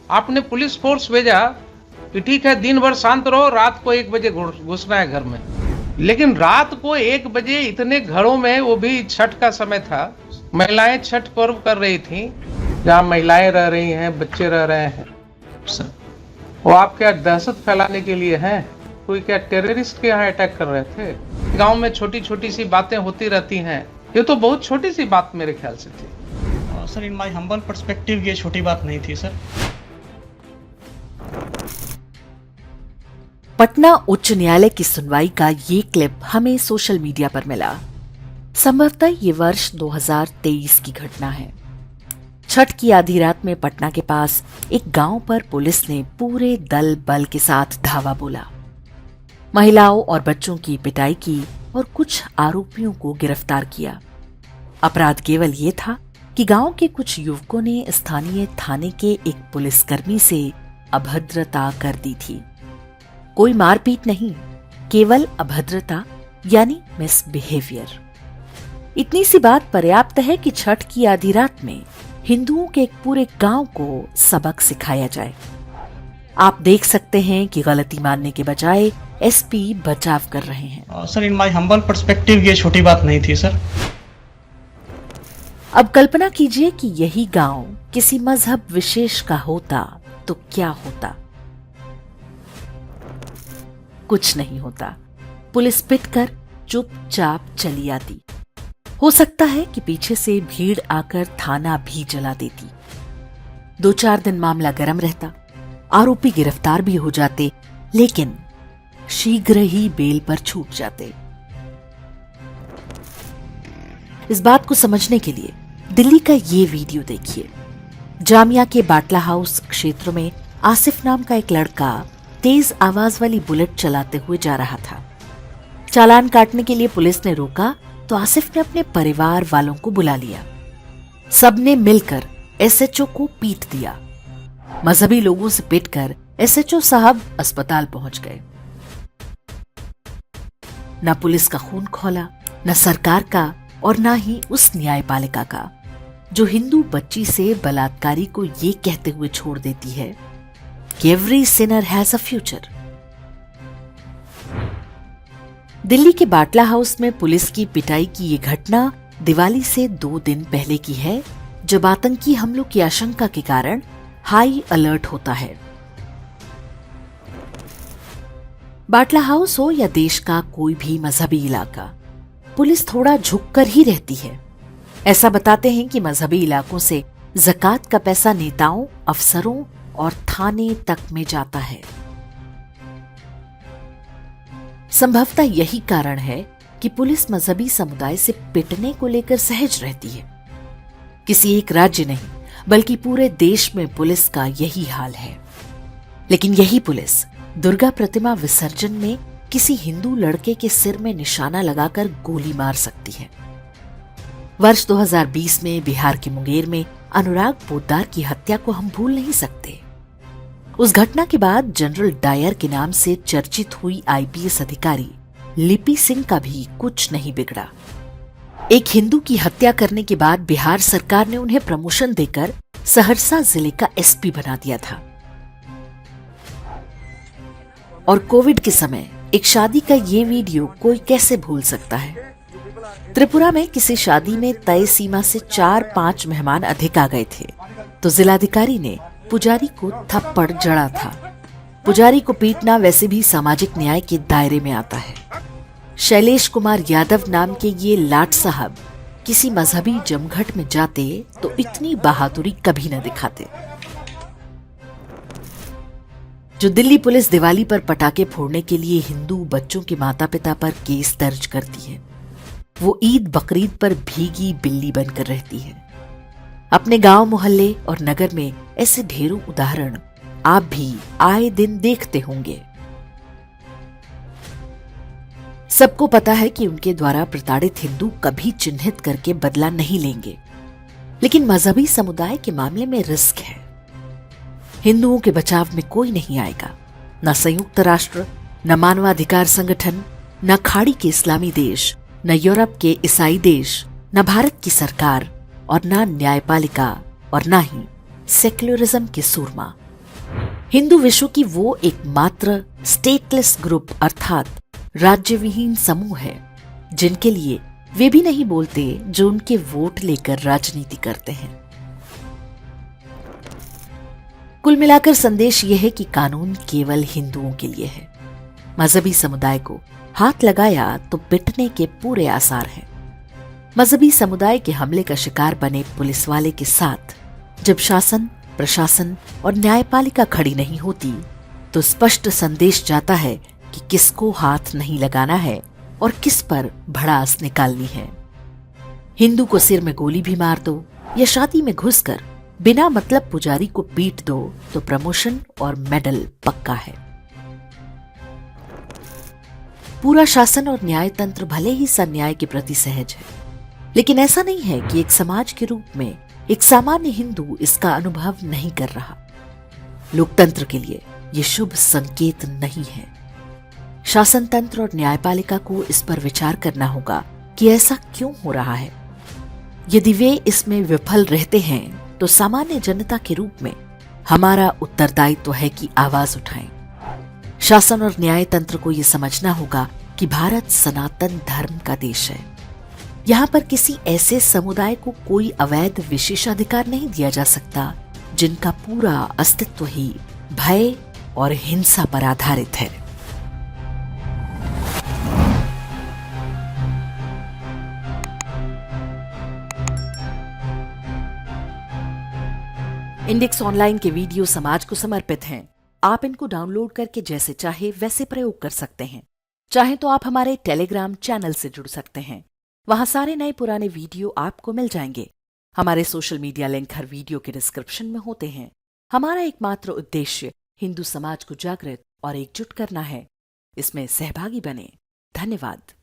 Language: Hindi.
आपने पुलिस फोर्स भेजा कि ठीक है दिन भर शांत रहो, रात को 1 बजे घुसना है घर में। लेकिन रात को 1 बजे इतने घरों में, वो भी छठ का समय था, महिलाएं छठ पर्व कर रही थी, जहाँ महिलाएं रह रही हैं, बच्चे रह रहे हैं। वो आप क्या दहशत फैलाने के लिए हैं? कोई क्या टेररिस्ट के यहाँ अटैक कर रहे थे? गांव में छोटी छोटी सी बातें होती रहती हैं, ये तो बहुत छोटी सी बात मेरे ख्याल से थी। Sir, in my humble perspective ये छोटी बात नहीं थी सर। पटना उच्च न्यायालय की सुनवाई का ये क्लिप हमें सोशल मीडिया पर मिला। संभवतः ये वर्ष 2023 की घटना है। छठ की आधी रात में पटना के पास एक गांव पर पुलिस ने पूरे दल बल के साथ धावा बोला, महिलाओं और बच्चों की पिटाई की और कुछ आरोपियों को गिरफ्तार किया। अपराध केवल ये था कि गांव के कुछ युवकों ने स्थानीय थाने के एक पुलिसकर्मी से अभद्रता कर दी थी। कोई मारपीट नहीं, केवल अभद्रता यानी मिसबिहेवियर। इतनी सी बात पर्याप्त है कि छठ की आधी रात में हिंदुओं के एक पूरे गांव को सबक सिखाया जाए। आप देख सकते हैं कि गलती मानने के बजाय एसपी बचाव कर रहे हैं। Sir, in my humble perspective ये छोटी बात नहीं थी सर। अब कल्पना कीजिए कि यही गांव किसी मजहब विशेष का होता तो क्या होता। कुछ नहीं होता। पुलिस पिटकर चुपचाप चली आती। हो सकता है कि पीछे से भीड़ आकर थाना भी जला देती। 2-4 दिन मामला गर्म रहता, आरोपी गिरफ्तार भी हो जाते, लेकिन शीघ्र ही बेल पर छूट जाते। इस बात को समझने के लिए दिल्ली का ये वीडियो देखिए। जामिया के बाटला हाउस क्षेत्र में आसिफ नाम का एक लड़का तेज आवाज वाली बुलेट चलाते हुए जा रहा था। चालान काटने के लिए पुलिस ने रोका तो आसिफ ने अपने परिवार वालों को बुला लिया। सबने मिलकर एसएचओ को पीट दिया। मजहबी लोगों से पिटकर एसएचओ साहब अस्पताल पहुंच गए। न पुलिस का खून खौला, न सरकार का, और न ही उस न्यायपालिका का जो हिंदू बच्ची से बलात्कारी को ये कहते हुए छोड़ देती है कि every Sinner has a future. Delhi के बाटला हाउस में पुलिस की पिटाई की ये घटना दिवाली से 2 दिन पहले की है, जब आतंकी हमलों की आशंका के कारण हाई अलर्ट होता है। बाटला हाउस हो या देश का कोई भी मजहबी इलाका, पुलिस थोड़ा झुककर ही रहती है। ऐसा बताते हैं कि मजहबी इलाकों से ज़कात का पैसा नेताओं, अफसरों और थाने तक में जाता है। संभवतः यही कारण है कि पुलिस मजहबी समुदाय से पिटने को लेकर सहज रहती है। किसी एक राज्य नहीं बल्कि पूरे देश में पुलिस का यही हाल है। लेकिन यही पुलिस दुर्गा प्रतिमा विसर्जन में किसी हिंदू लड़के के सिर में निशाना लगाकर गोली मार सकती है। वर्ष 2020 में बिहार के मुंगेर में अनुराग पोद्दार की हत्या को हम भूल नहीं सकते। उस घटना के बाद जनरल डायर के नाम से चर्चित हुई आईपीएस अधिकारी लिपि सिंह का भी कुछ नहीं बिगड़ा। एक हिंदू की हत्या करने के बाद बिहार सरकार ने उन्हें प्रमोशन देकर सहरसा जिले का एसपी बना दिया था। और कोविड के समय एक शादी का ये वीडियो कोई कैसे भूल सकता है। त्रिपुरा में किसी शादी में तय सीमा से 4-5 मेहमान अधिक आ गए थे तो जिलाधिकारी ने पुजारी को थप्पड़ जड़ा था। पुजारी को पीटना वैसे भी सामाजिक न्याय के दायरे में आता है। शैलेश कुमार यादव नाम के ये लाट साहब किसी मजहबी जमघट में जाते तो इतनी बहादुरी कभी न दिखाते। जो दिल्ली पुलिस दिवाली पर पटाखे फोड़ने के लिए हिंदू बच्चों के माता पिता पर केस दर्ज करती है, वो ईद बकरीद पर भीगी बिल्ली बनकर रहती है। अपने गांव मोहल्ले और नगर में ऐसे ढेरों उदाहरण आप भी आए दिन देखते होंगे। सबको पता है कि उनके द्वारा प्रताड़ित हिंदू कभी चिन्हित करके बदला नहीं लेंगे, लेकिन मजहबी समुदाय के मामले में रिस्क है। हिंदुओं के बचाव में कोई नहीं आएगा, न संयुक्त राष्ट्र, न मानवाधिकार संगठन, न खाड़ी के इस्लामी देश, न यूरोप के ईसाई देश, न भारत की सरकार, और न न्यायपालिका, और न ही सेक्युलरिज्म के सूरमा। हिंदू विश्व की वो एकमात्र स्टेटलेस ग्रुप अर्थात राज्यविहीन समूह है जिनके लिए वे भी नहीं बोलते जो उनके वोट लेकर राजनीति करते हैं। कुल मिलाकर संदेश यह है कि कानून केवल हिंदुओं के लिए है। मजहबी समुदाय को हाथ लगाया तो पिटने के पूरे आसार हैं। मजहबी समुदाय के हमले का शिकार बने पुलिस वाले के साथ जब शासन, प्रशासन और न्यायपालिका खड़ी नहीं होती तो स्पष्ट संदेश जाता है कि किसको हाथ नहीं लगाना है और किस पर भड़ास निकालनी है। हिंदू को सिर में गोली भी मार दो या शादी में घुसकर बिना मतलब पुजारी को पीट दो तो प्रमोशन और मेडल पक्का है। पूरा शासन और न्याय तंत्र भले ही सन्याय के प्रति सहज है, लेकिन ऐसा नहीं है कि एक समाज के रूप में एक सामान्य हिंदू इसका अनुभव नहीं कर रहा। लोकतंत्र के लिए यह शुभ संकेत नहीं है। शासन तंत्र और न्यायपालिका को इस पर विचार करना होगा कि ऐसा क्यों हो रहा है। यदि वे इसमें विफल रहते हैं तो सामान्य जनता के रूप में हमारा उत्तरदायित्व है कि आवाज उठाएं। शासन और न्याय तंत्र को यह समझना होगा कि भारत सनातन धर्म का देश है। यहाँ पर किसी ऐसे समुदाय को कोई अवैध विशेषाधिकार नहीं दिया जा सकता जिनका पूरा अस्तित्व ही भय और हिंसा पर आधारित है। इंडेक्स ऑनलाइन के वीडियो समाज को समर्पित हैं। आप इनको डाउनलोड करके जैसे चाहे वैसे प्रयोग कर सकते हैं। चाहे तो आप हमारे टेलीग्राम चैनल से जुड़ सकते हैं। वहां सारे नए पुराने वीडियो आपको मिल जाएंगे। हमारे सोशल मीडिया लिंक हर वीडियो के डिस्क्रिप्शन में होते हैं। हमारा एकमात्र उद्देश्य हिंदू समाज को जागृत और एकजुट करना है। इसमें सहभागी बने। धन्यवाद।